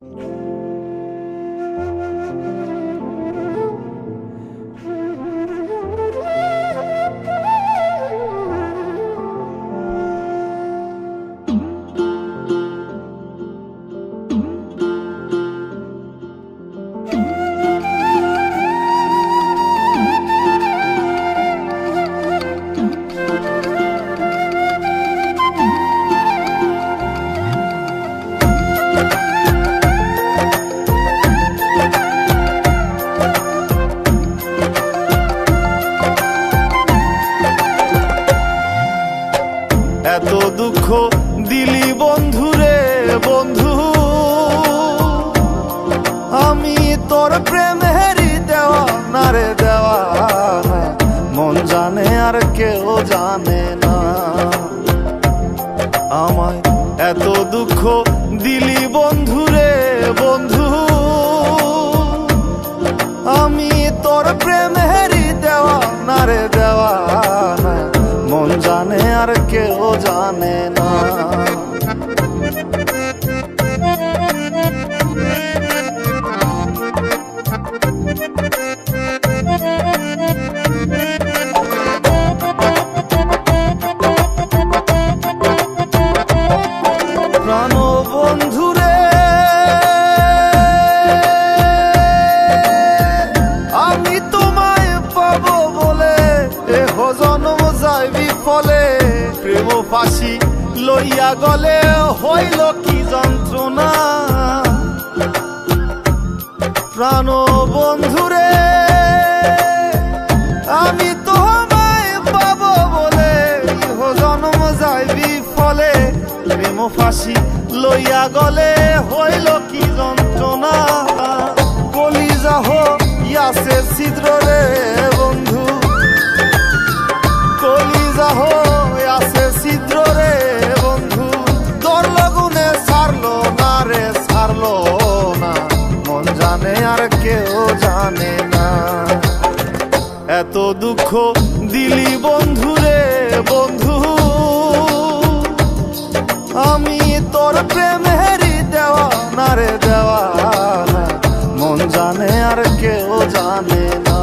এত দুঃখ দিলি বন্ধুরে বন্ধু, আমি তোর প্রেমেরই দেওয়া না রে দেওয়া, মন জানে আর কেউ জানে না। আমায় এত দুঃখ দিলি বন্ধুরে বন্ধু, আমি তোর প্রেমেরই দেওয়া না রে দেওয়া, মন জানে আর কেউ জানে না। প্রাণ বন্ধুরে আমি তোমায় পাবো বলে এহ জন্ম যায় বিফলে, প্রেম ফাঁসি লইয়া গলে হইল কি যন্ত্রণা। প্রাণ বন্ধুরে আমি তোমায় পাবো বলে ইহ জন্ম যায় বিফলে, প্রেম ফাঁসি লইয়া গলে হইল কি যন্ত্রণা। কলিজা হইয়াছে ছিদ্র রে বন্ধু, কলিজা হইয়াছে ছিদ্র রে বন্ধু, তোর লগুনে ছাড়লো না রে ছাড়লো না, মন জানে আর কেউ জানে না। এত দুঃখ দিলি বন্ধুরে বন্ধু, আমি তোর প্রেমেরই দেওয়া না রে দেওয়া, মন জানে আর কেউ জানে না।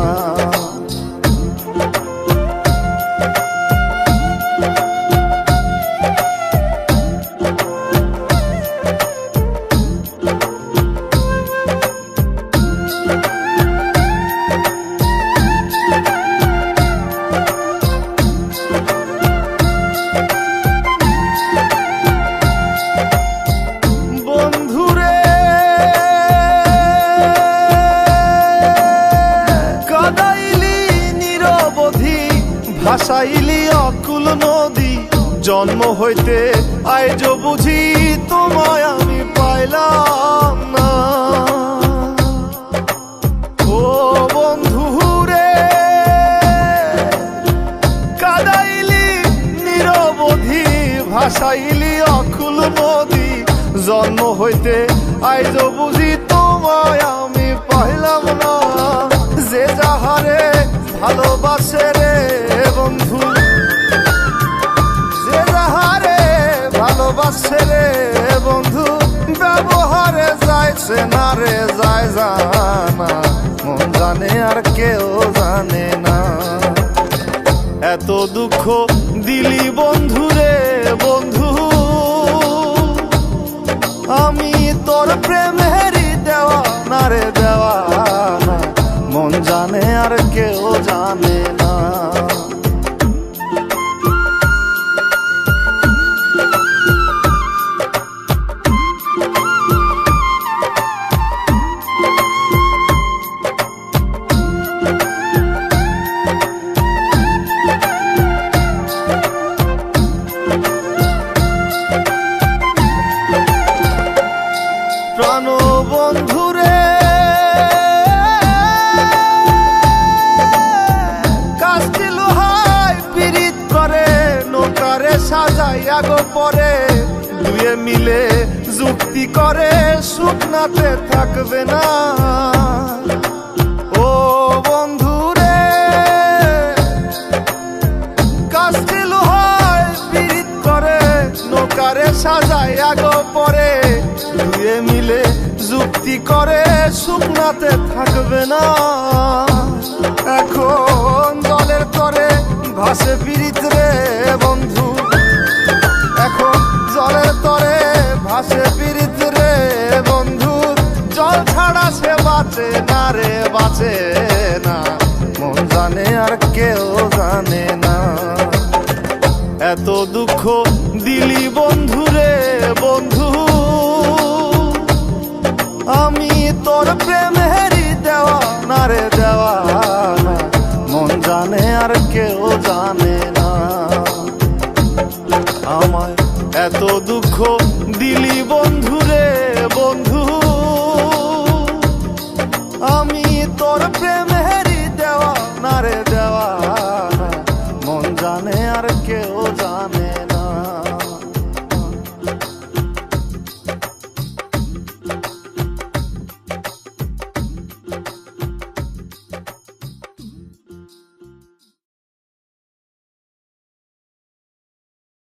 ভাসাইলি অকুল নদী, জন্ম হইতে আইজ বুঝি তোমায় আমি পাইলাম না। ও বন্ধুরে কাদাইলি নিরবধি, ভাসাইলি অকুল নদী, জন্ম হইতে আইজ বুঝি তোমায় আমি পাইলাম না। যে যাহারে ভালোবাসে রে বন্ধু, যে যাহারে ভালোবাসে রে বন্ধু, ব্যবহারে যাইছে না রে যায় জানা, মন জানে আর কেউ জানে না। এত দুঃখ দিলি বন্ধুরে বন্ধু, আমি তোর প্রেমেরই দেওয়া না রে দেওয়া, মন জানে আর কেউ জানে না। প্রাণ বন্ধুরে কাস্তি লোহায় পিরিত করে, নৌকারে সাজাইয়া গো পরে, দুয়ে মিলে যুক্তি করে শুকনাতে থাকবে না। ও বন্ধুরে কাস্তি লোহায় পিরিত করে, নৌকারে সাজাইয়া গো পরে, দুয়ে মিলে চুক্তি করে শুকনাতে থাকবে না। এখন জলের তরে ভাসে পীড়িত রে বন্ধু, এখন জলের তরে ভাসে পীড়িত রে বন্ধু। জল ছাড়া সে বাঁচে না রে, বাঁচে না, মন জানে আর কেউ জানে না। এত দুঃখ দিলি বন্ধু রে বন্ধু, আমি তোর প্রেমেরই দেওয়ানা রে দেওয়ানা, মন জানে আর কেউ জানে না। আমায় এত দুঃখ দিলি বন্ধু